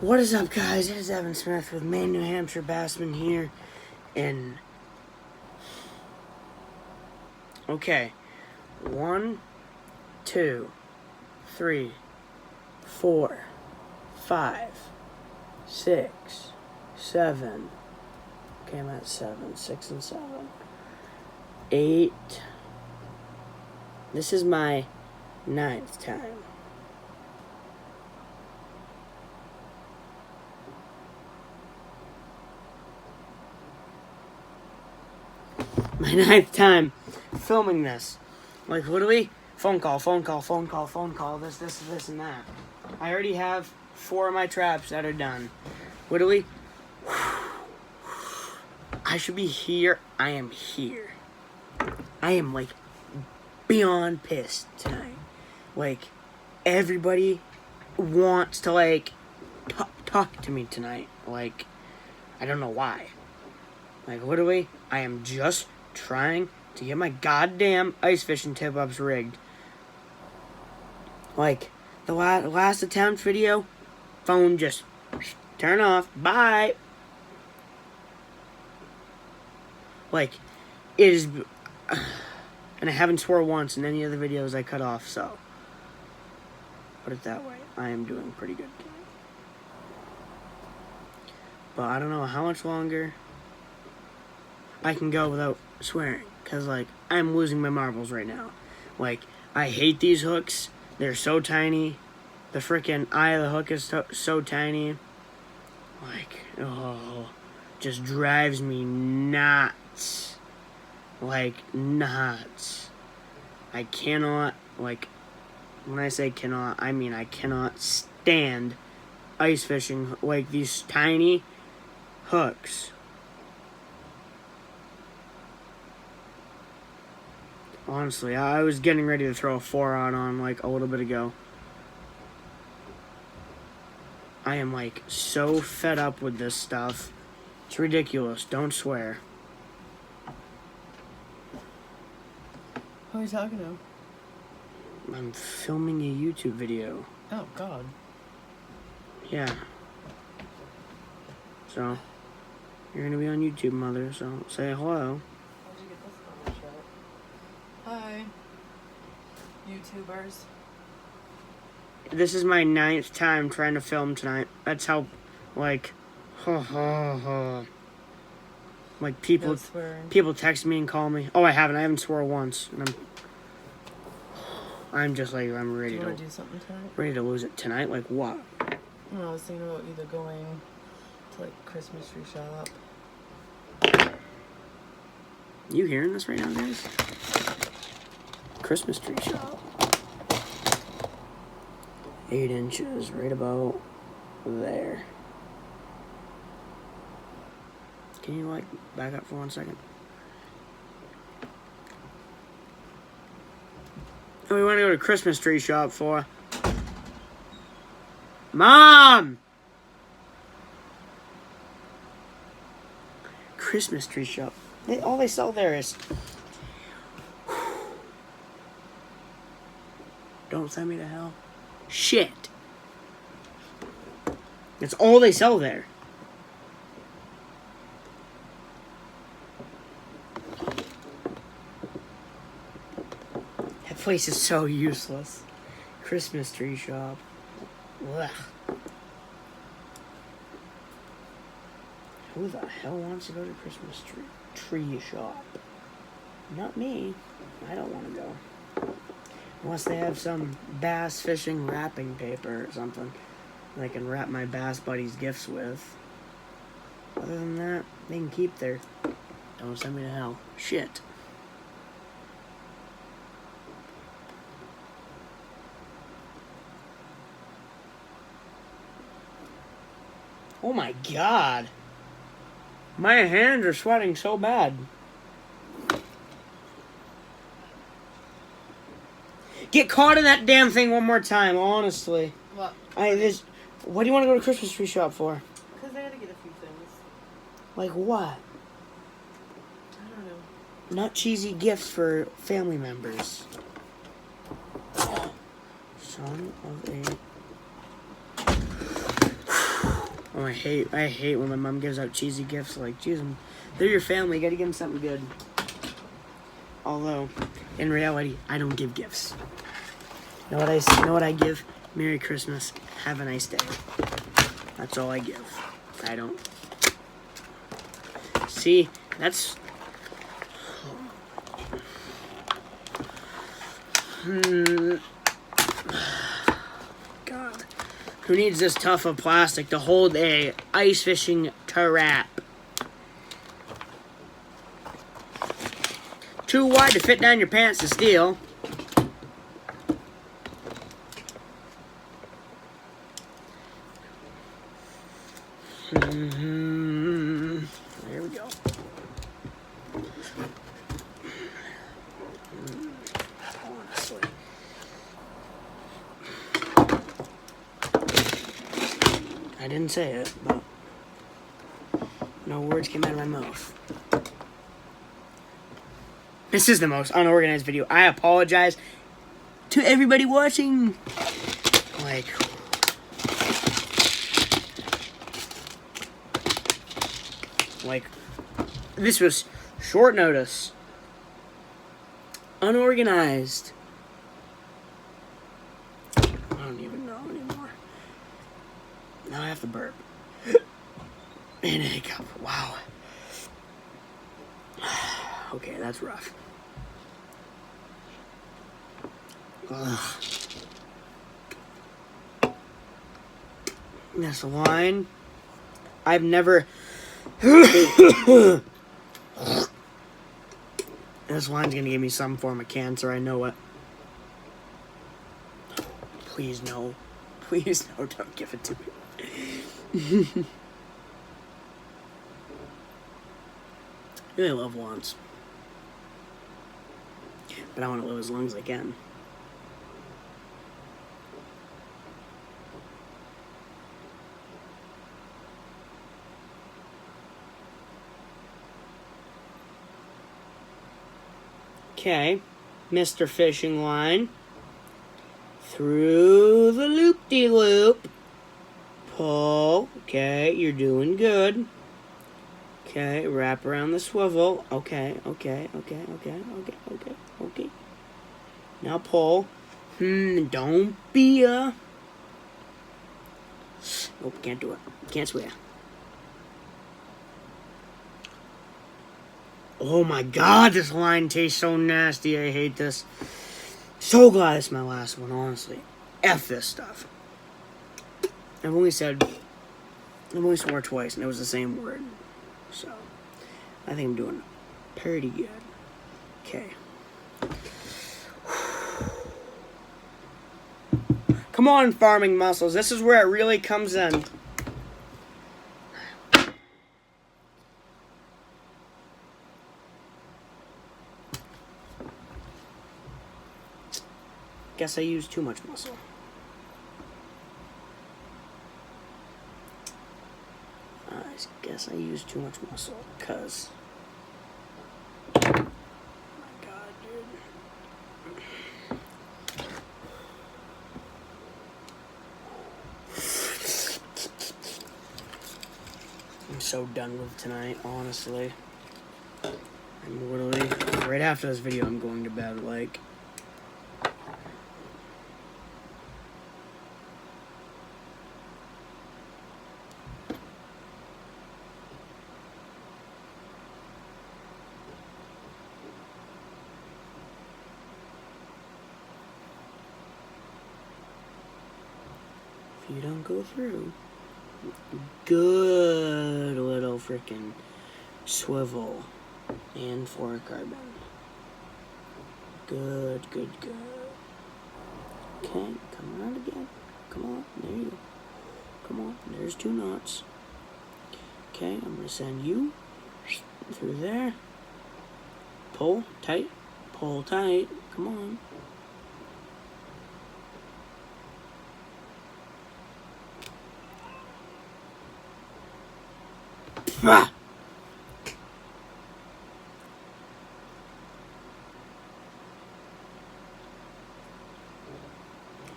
What is up, guys? It is Evan Smith with Maine, New Hampshire Bassman here. And okay, 1, 2, 3, 4, 5, 6, 7. Okay, I'm at 7, 6 and 7, 8. This is my 9th time. My 9th time filming this. Like, what do we? Phone call, this, and that. I already have 4 of my traps that are done. What do we? I should be here. I am here. I am, like, beyond pissed tonight. Like, everybody wants to, like, talk to me tonight. Like, I don't know why. Like, literally, I am just trying to get my goddamn ice fishing tip-ups rigged. Like, the last attempt video, phone just turn off, bye. Like, it is, and I haven't swore once in any of the videos I cut off, so, put it that way, I am doing pretty good. But I don't know how much longer I can go without swearing, because, like, I'm losing my marbles right now. Like, I hate these hooks. They're so tiny. The freaking eye of the hook is so tiny. Like, oh, just drives me nuts. Like, nuts. I cannot, like, when I say cannot, I mean I cannot stand ice fishing, like, these tiny hooks. Honestly, I was getting ready to throw a 4-aught on, like, a little bit ago. I am, like, so fed up with this stuff. It's ridiculous. Don't swear. Who are you talking to? I'm filming a YouTube video. Oh, God. Yeah. So, you're gonna be on YouTube, mother, so say hello. How'd you get this on the shirt? Hi. YouTubers. This is my 9th time trying to film tonight. That's how, like, like, people text me and call me. Oh, I haven't swore once. And I'm just like, I'm ready to... Do you want to do something tonight? Ready to lose it tonight? Like, what? I was thinking about either going to, like, Christmas tree shop. You hearing this right now, guys? Christmas tree shop. 8 inches, right about there. Can you, like, back up for 1 second? What do we want to go to Christmas tree shop for? Mom! Christmas tree shop. All they sell there is... Don't send me to hell. Shit. That's all they sell there. That place is so useless. Christmas tree shop. Ugh. Who the hell wants to go to Christmas tree shop? Not me. I don't want to go. Unless they have some bass fishing wrapping paper or something that I can wrap my bass buddies' gifts with. Other than that, they can keep their... Don't send me to hell. Shit. Oh my God. My hands are sweating so bad. Get caught in that damn thing one more time, honestly. What? What do you want to go to Christmas tree shop for? Because I had to get a few things. Like what? I don't know. Not cheesy gifts for family members. Son of a... Oh, I hate when my mom gives out cheesy gifts. Like, geez, they're your family. You gotta give them something good. Although, in reality, I don't give gifts. Know what I give? Merry Christmas. Have a nice day. That's all I give. I don't. See, that's. God. Who needs this tough of plastic to hold a ice fishing trap? Too wide to fit down your pants to steal. There we go. Honestly. I didn't say it, but no words came out of my mouth. This is the most unorganized video. I apologize to everybody watching. Like, this was short notice. Unorganized. I don't even know anymore. Now I have to burp. And a hiccup. Wow. Okay, that's rough. Ugh. That's the line. I've never... This line's gonna give me some form of cancer, I know it. Please no. Please no, don't give it to me. I really love wands. But I want to live as long as I can. Okay, Mr. Fishing Line. Through the loop-de-loop. Pull. Okay, you're doing good. Okay, wrap around the swivel. Okay. Now pull. Don't be a... Nope, can't do it. Can't swear. Oh my god, this line tastes so nasty. I hate this. So glad it's my last one, honestly. F this stuff. I've only swore twice, and it was the same word. So, I think I'm doing pretty good. Okay. Come on, farming muscles. This is where it really comes in. Guess I used too much muscle. I guess I used too much muscle, cause... Oh my god, dude. I'm so done with tonight, honestly. I'm literally... Right after this video, I'm going to bed, like... If you don't go through, good little freaking swivel and fluorocarbon. Good. Okay, come around again. Come on, there you go. Come on, there's 2 knots. Okay, I'm gonna send you through there. Pull tight. Come on. Ah!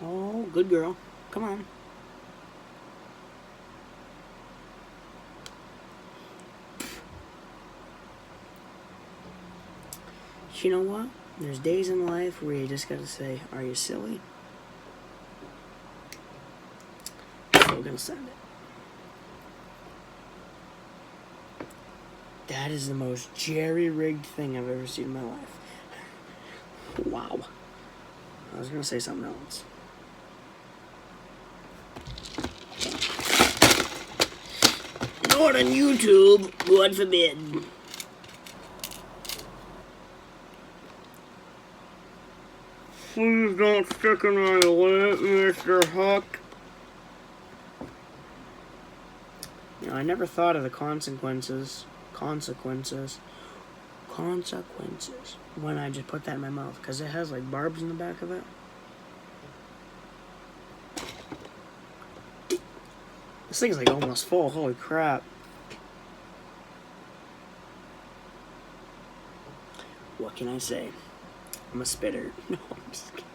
Oh, good girl. Come on. You know what? There's days in life where you just gotta say, are you silly? Still gonna send it. That is the most jerry-rigged thing I've ever seen in my life. Wow. I was gonna say something else. Not on YouTube, God forbid. Please don't stick in my lip, Mr. Hook. You know, I never thought of the consequences when I just put that in my mouth, because it has like barbs in the back of it. This thing's like almost full, holy crap. What can I say? I'm a spitter. No, I'm just kidding.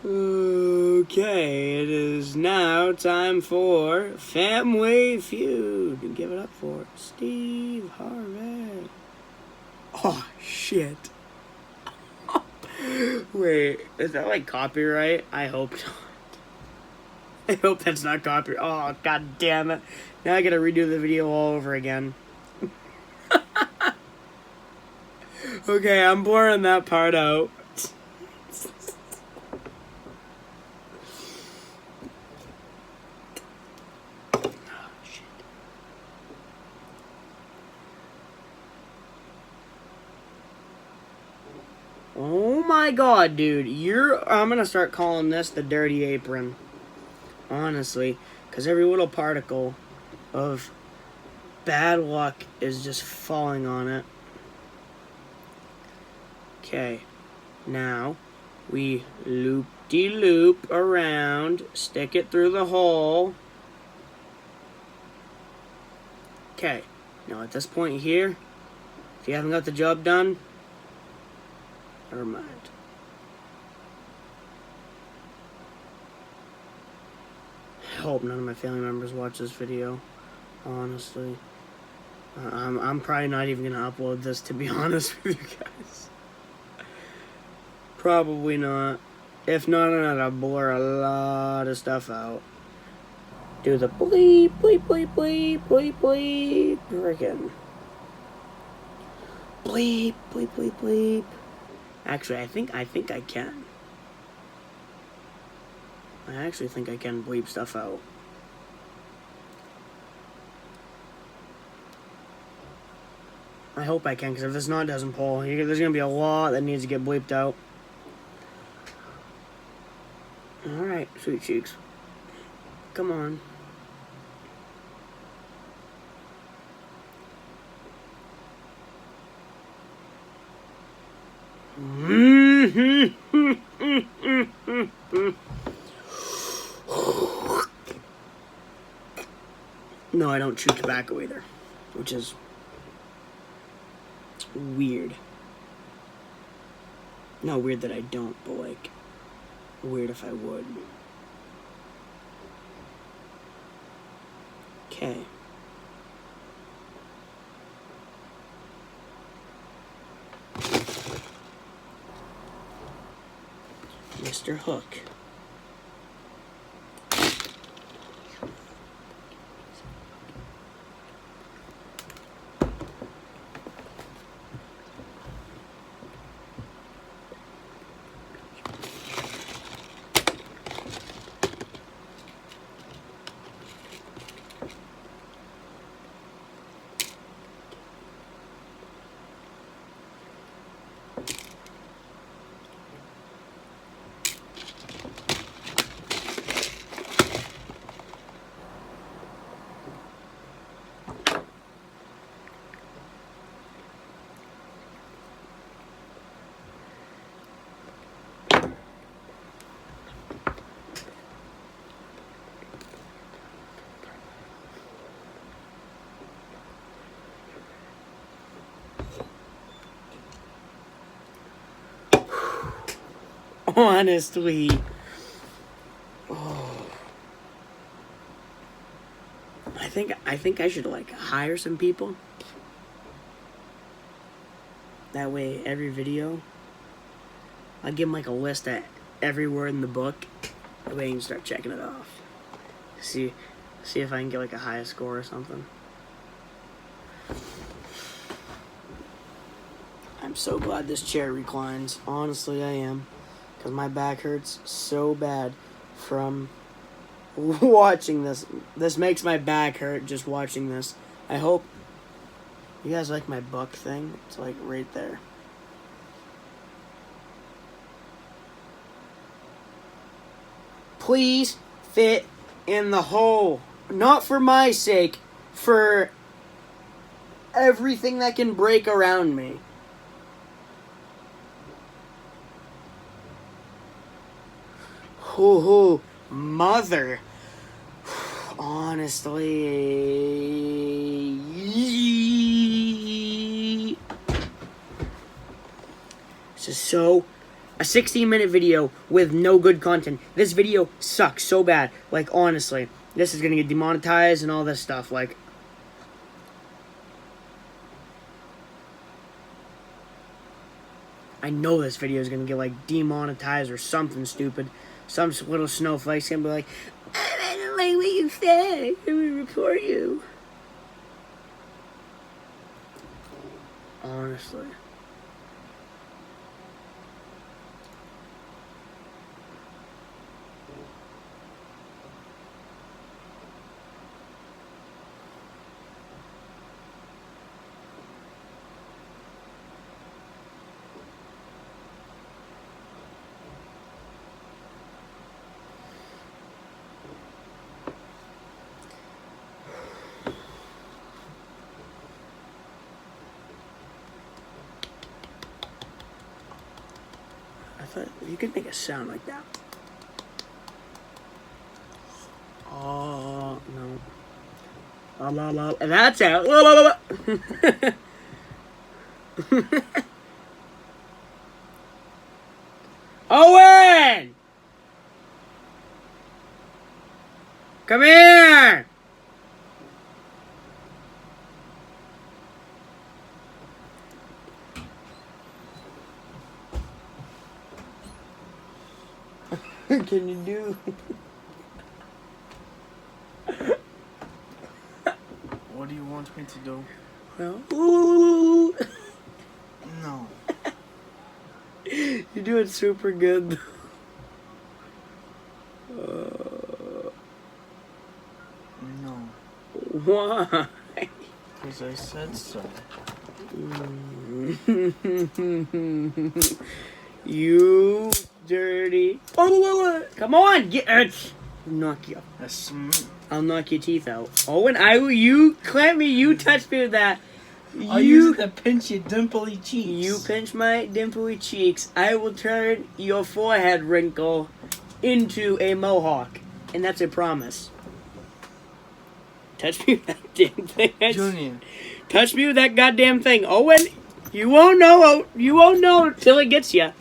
Okay, it is now time for Family Feud. Give it up for Steve Harvey. Oh, shit. Wait, is that like copyright? I hope not. I hope that's not copyright. Oh, god damn it. Now I gotta redo the video all over again. Okay, I'm blurring that part out. Oh my god, dude. I'm gonna start calling this the dirty apron. Honestly. Because every little particle of bad luck is just falling on it. Okay. Now, we loop-de-loop around. Stick it through the hole. Okay. Now, at this point here, if you haven't got the job done, never mind. I hope none of my family members watch this video, honestly. I'm probably not even going to upload this, to be honest with you guys. Probably not. If not, I'm going to blur a lot of stuff out. Do the bleep, bleep, bleep, bleep, bleep, bleep. Frickin'. Bleep, bleep, bleep, bleep. Actually, I think I can. I actually think I can bleep stuff out. I hope I can, because if this knot doesn't pull, there's going to be a lot that needs to get bleeped out. Alright, sweet cheeks. Come on. No, I don't chew tobacco either, which is weird. Not weird that I don't, but like, weird if I would. Okay. Mr. Hook. Honestly. Oh. I think I should like hire some people That way, every video, I give him like a list of every word in the book. That way, he can start checking it off. See if I can get like a high score or something. I'm so glad this chair reclines. Honestly, I am, because my back hurts so bad from watching this. This makes my back hurt just watching this. I hope you guys like my buck thing. It's like right there. Please fit in the hole. Not for my sake, for everything that can break around me. Hoo, mother. Honestly. This is so... A 16-minute video with no good content. This video sucks so bad. Like, honestly. This is gonna get demonetized and all this stuff. Like... I know this video is gonna get, like, demonetized or something stupid. Some little snowflake's gonna be like, I don't like what you said. I'm gonna report you. Honestly. I thought you could make a sound like that. Oh, no. La la la. That's out. La la la la. Owen! Come here! Can you do? What do you want me to do? Well, ooh. No. You're doing super good. No. Why? Because I said so. You dirty. Come on, get it. Knock you. I'll knock your teeth out. Oh, and you clamp me. You touch me with that. I'll use it to pinch your dimply cheeks. You pinch my dimply cheeks. I will turn your forehead wrinkle into a mohawk, and that's a promise. Touch me with that damn thing. Junior. Touch me with that goddamn thing. Owen, you won't know. You won't know till it gets you.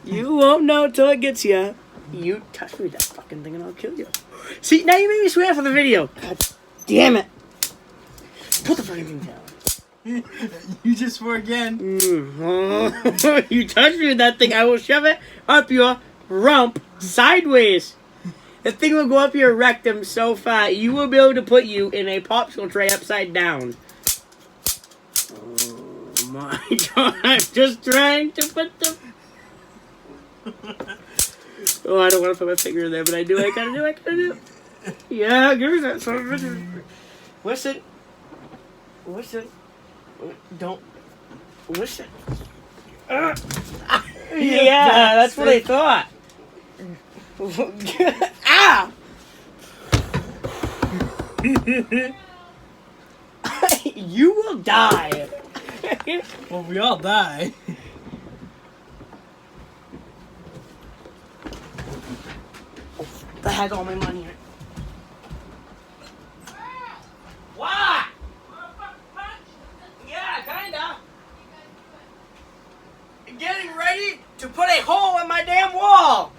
You won't know till it gets you. You touch me with that fucking thing and I'll kill you. See, now you made me swear for the video. God damn it. Put the fucking thing down. You just swore again. You touch me with that thing, I will shove it up your rump sideways. The thing will go up your rectum so far, you will be able to put you in a popsicle tray upside down. Oh my god, I'm just trying to put the... Oh, I don't want to put my finger in there, but I gotta do. Yeah, give me that son of a bitch. Listen. Don't. Listen. Yeah, that's what I thought. Ah! You will die. Well, we all die. That has all my money in it. What? Yeah, kinda. Getting ready to put a hole in my damn wall.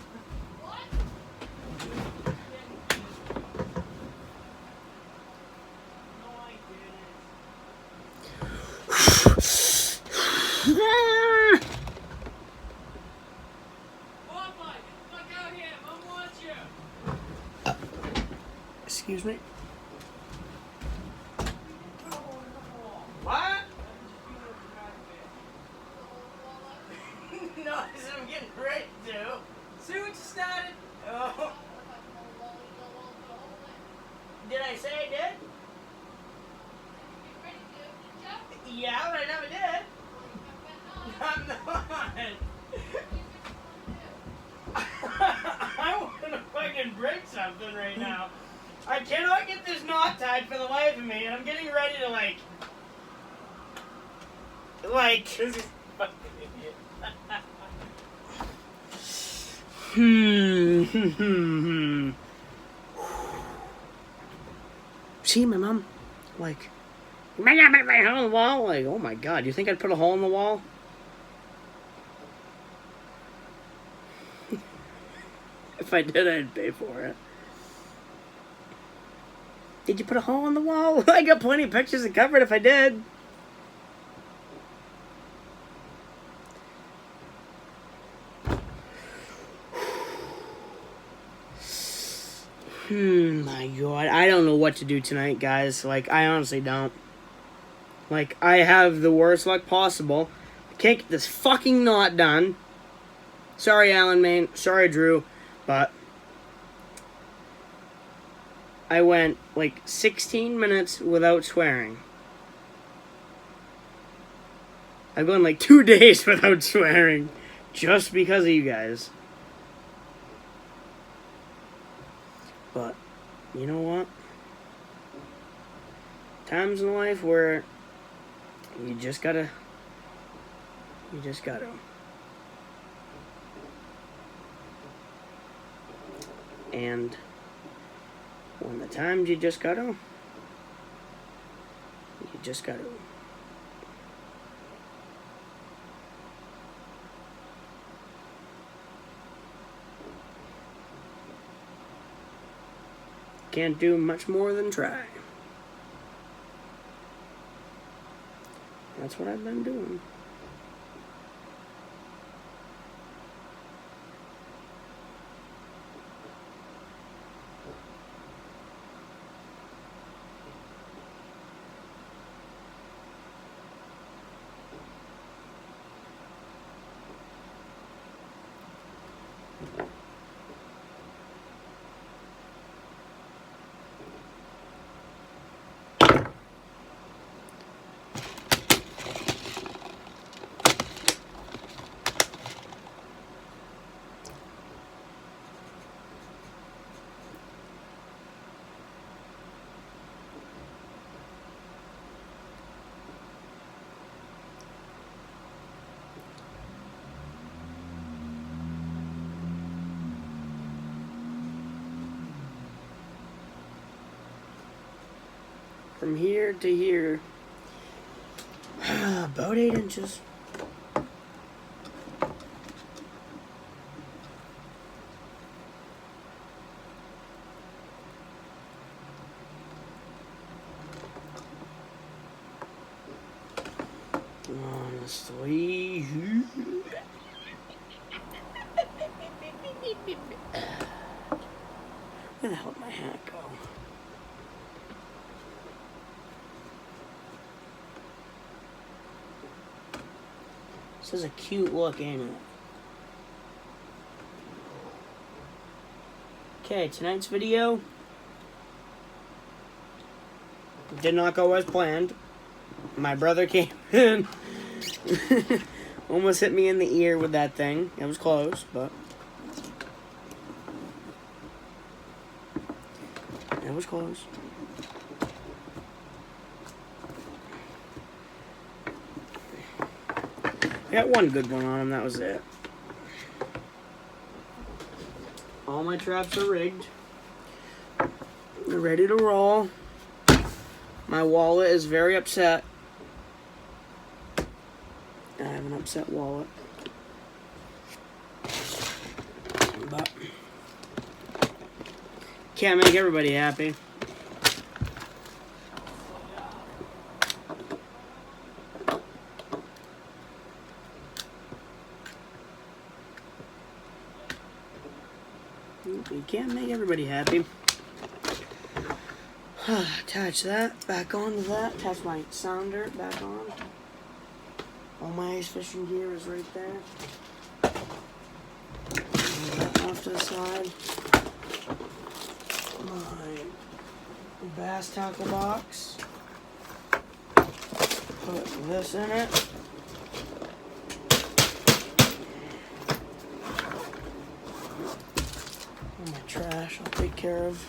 Excuse me. What? No, I'm getting ready to. See what you started? Oh. Did I say I did? Yeah, but I never did. I'm not. I want to fucking break something right now. I cannot get this knot tied for the life of me, and I'm getting ready to like. This is fucking idiot. See, my mom, like, you might not put a hole in the wall. Like, oh my god, you think I'd put a hole in the wall? If I did, I'd pay for it. Did you put a hole in the wall? I got plenty of pictures to cover it if I did. My god. I don't know what to do tonight, guys. Like, I honestly don't. Like, I have the worst luck possible. I can't get this fucking knot done. Sorry, Alan Main. Sorry, Drew. But I went, like, 16 minutes without swearing. I've gone, like, 2 days without swearing. Just because of you guys. But, you know what? Times in life where you just gotta. And when the times you just gotta. Can't do much more than try. That's what I've been doing. From here to here, about 8 inches. Honestly. Where the hell did my hat go? This is a cute look, ain't it? Okay, tonight's video did not go as planned. My brother came in, almost hit me in the ear with that thing. It was close, but it was close. I got one good one on him, that was it. All my traps are rigged. They're ready to roll. My wallet is very upset. I have an upset wallet. But can't make everybody happy. You can't make everybody happy. Attach that back onto that. Attach my sounder back on. All my ice fishing gear is right there. Move that off to the side. My bass tackle box. Put this in it. And my trash I'll take care of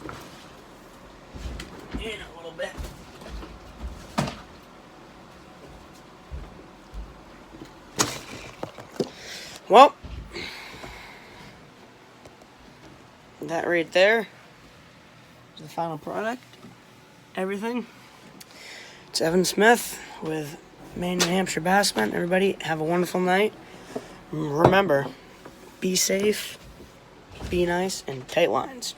in a little bit. Well, that right there is the final product. Everything. It's Evan Smith with Maine, New Hampshire Bassman. Everybody, have a wonderful night. Remember, be safe, be nice, and tight lines.